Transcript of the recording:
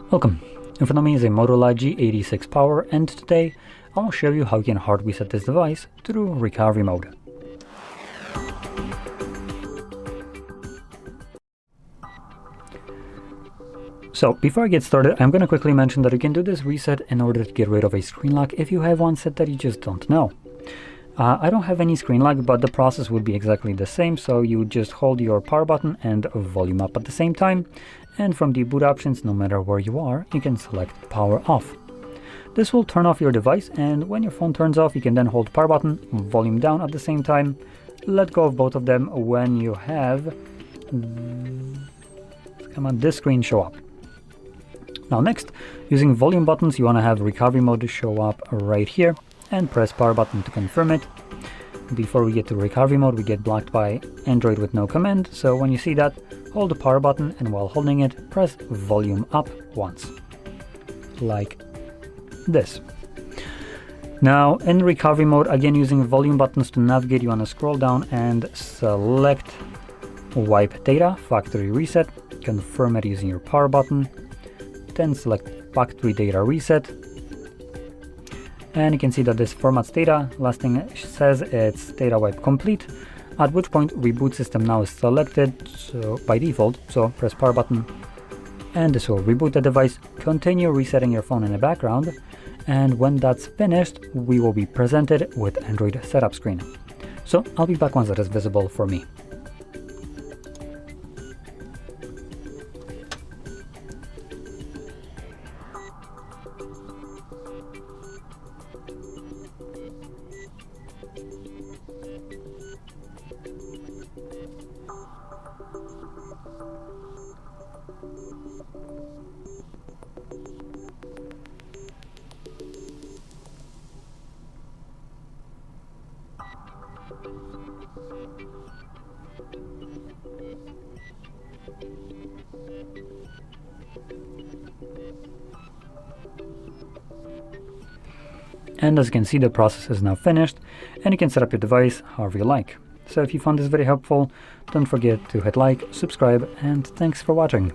Welcome. In front of me is a Motorola G86 Power, and today I'll show you how you can hard reset this device through recovery mode. So before I get started, I'm going to quickly mention that you can do this reset in order to get rid of a screen lock if you have one set that you just don't know. I don't have any screen lock, but the process would be exactly the same. So you just hold your power button and volume up at the same time. And from the boot options, no matter where you are, you can select power off. This will turn off your device, and when your phone turns off, you can then hold power button, volume down at the same time, let go of both of them when you have this screen show up. Now next, using volume buttons, you want to have recovery mode show up right here and press power button to confirm it. Before we get to recovery mode, we get blocked by Android with no command, so when you see that, hold the power button, and while holding it, press volume up once, like this. Now in recovery mode, again using volume buttons to navigate, you want to scroll down and select wipe data, factory reset, confirm it using your power button, then select factory data reset, and you can see that this formats data. Last thing it says it's data wipe complete, at which point reboot system now is selected, so by default, so press power button and this will reboot the device. Continue resetting your phone in the background, and when that's finished, we will be presented with Android setup screen. So I'll be back once that is visible for me. And as you can see, the process is now finished, and you can set up your device however you like. So if you found this video helpful, don't forget to hit like, subscribe, and thanks for watching.